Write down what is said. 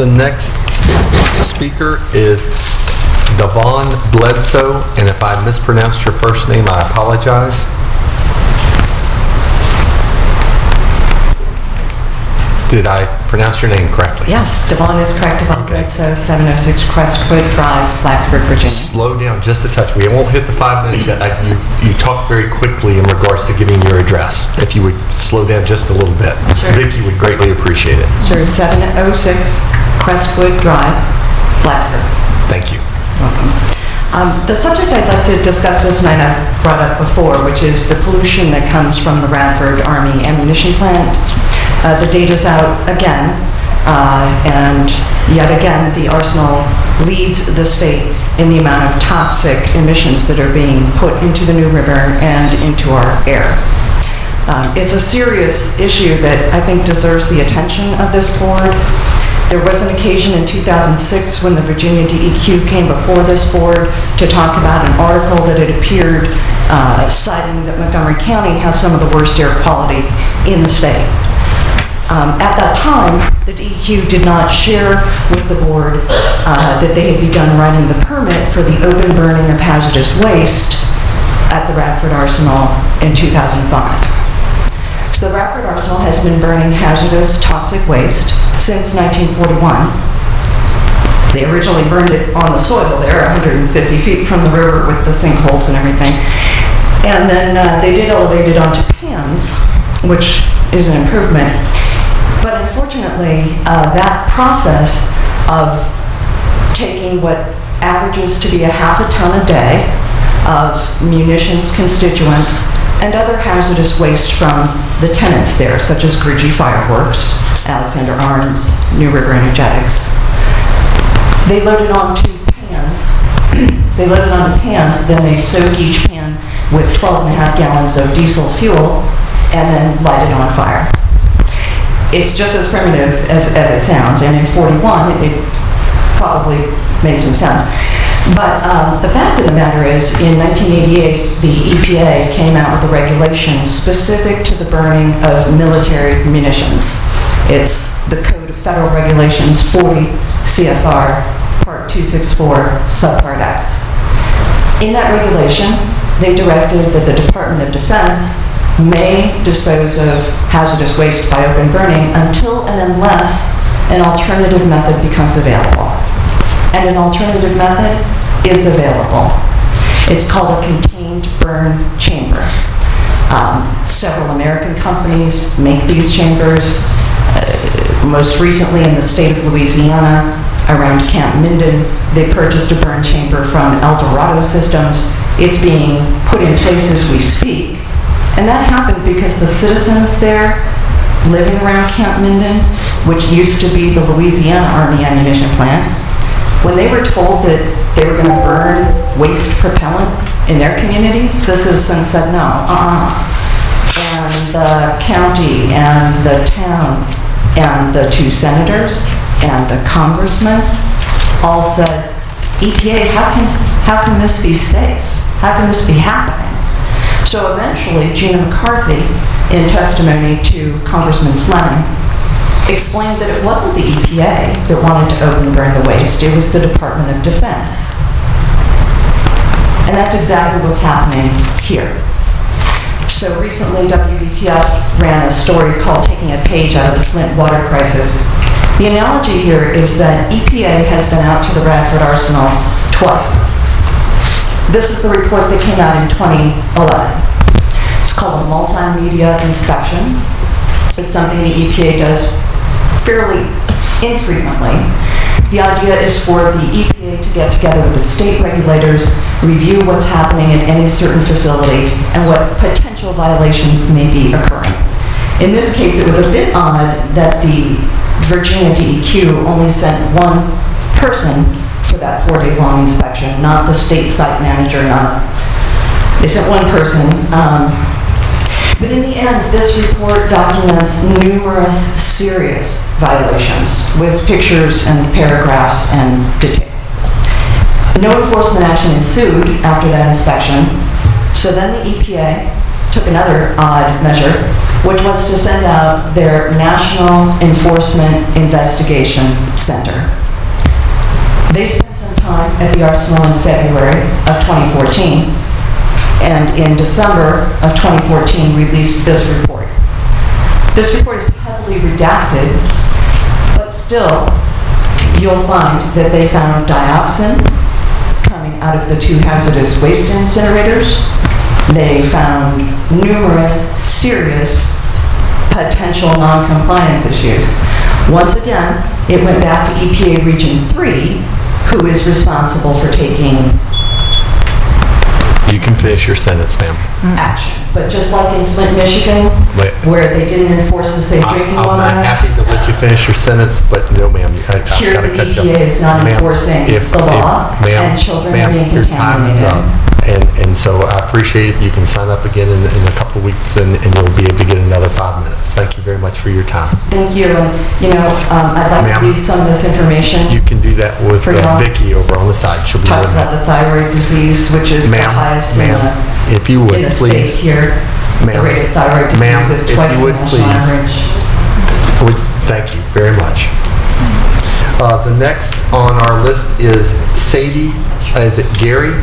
The next speaker is Devon Bledsoe, and if I mispronounced your first name, I apologize. Did I pronounce your name correctly? Yes, Devon is correct. Devon Bledsoe, 706 Crestwood Drive, Blacksburg, Virginia. Slow down just a touch. We won't hit the 5 minutes yet. You talked very quickly in regards to giving your address. If you would slow down just a little bit. Sure. Vicky would greatly appreciate it. Sure, 706 Crestwood Drive, Blacksburg. Thank you. Welcome. The subject I'd like to discuss this night I've brought up before, which is the pollution that comes from the Radford Army ammunition plant. The data's out again, and yet again, the Arsenal leads the state in the amount of toxic emissions that are being put into the New River and into our air. It's a serious issue that I think deserves the attention of this board. There was an occasion in 2006 when the Virginia DEQ came before this board to talk about an article that had appeared citing that Montgomery County has some of the worst air quality in the state. At that time, the DEQ did not share with the board that they had begun writing the permit for the open burning of hazardous waste at the Radford Arsenal in 2005. So the Radford Arsenal has been burning hazardous toxic waste since 1941. They originally burned it on the soil there, 150 feet from the river with the sinkholes and everything. And then they did elevate it onto pans, which is an improvement. But unfortunately, that process of taking what averages to be a half a ton a day of munitions constituents and other hazardous waste from the tenants there, such as Gridgey Fireworks, Alexander Arms, New River Energetics, they loaded onto pans. Then they soak each pan with 12.5 gallons of diesel fuel and then light it on fire. It's just as primitive as it sounds, and in 41, it probably made some sense. But the fact of the matter is, in 1988, the EPA came out with a regulation specific to the burning of military munitions. It's the Code of Federal Regulations 40 CFR Part 264, Subpart X. In that regulation, they directed that the Department of Defense may dispose of hazardous waste by open burning until and unless an alternative method becomes available. And an alternative method is available. It's called a contained burn chamber. Several American companies make these chambers. Most recently in the state of Louisiana, around Camp Minden, they purchased a burn chamber from El Dorado Systems. It's being put in place as we speak. And that happened because the citizens there living around Camp Minden, which used to be the Louisiana Army ammunition plant, when they were told that they were going to burn waste propellant in their community, the citizens said no, And the county and the towns and the 2 senators and the congressman all said, EPA, how can this be safe? How can this be happening? So eventually, Gina McCarthy, in testimony to Congressman Fleming, explained that it wasn't the EPA that wanted to open burn the waste, it was the Department of Defense. And that's exactly what's happening here. So recently, WVTF ran a story called Taking a Page Out of the Flint Water Crisis. The analogy here is that EPA has been out to the Radford Arsenal twice. This is the report that came out in 2011. It's called a multimedia inspection. It's something the EPA does fairly infrequently. The idea is for the EPA to get together with the state regulators, review what's happening at any certain facility, and what potential violations may be occurring. In this case, it was a bit odd that the Virginia DEQ only sent one person for that 4-day-long inspection, not the state site manager, they sent one person. But in the end, this report documents numerous serious violations with pictures and paragraphs and detail. No enforcement action ensued after that inspection, so then the EPA took another odd measure, which was to send out their National Enforcement Investigation Center. They spent some time at the Arsenal in February of 2014, and in December of 2014 released this report. This report is heavily redacted, but still, you'll find that they found dioxin coming out of the 2 hazardous waste incinerators. They found numerous serious potential non-compliance issues. Once again, it went back to EPA Region 3, who is responsible for taking You can finish your sentence, ma'am. action. But just like in Flint, Michigan, Wait. where they didn't enforce the Safe Drinking I'm Water not Act, happy to let you finish your sentence, but no, ma'am. I've here got the to cut you. EPA is not Ma'am, enforcing if- the law, if- ma'am, and children are ma'am, being your time is contaminated. up. And so I appreciate it. You can sign up again in a couple of weeks, and you'll be able to get another 5 minutes. Thank you very much for your time. Thank you, and, I'd like to Ma'am. leave some of this information. You can do that with For now. Vicki over on the side. She'll be Talks with about the thyroid disease, which is the Ma'am, highest in ma'am, if you would, the state please. here. The Ma'am. rate of thyroid Ma'am, disease is if twice you the would, national please. average. Thank you very much. The next on our list is Sadie, is it Gary?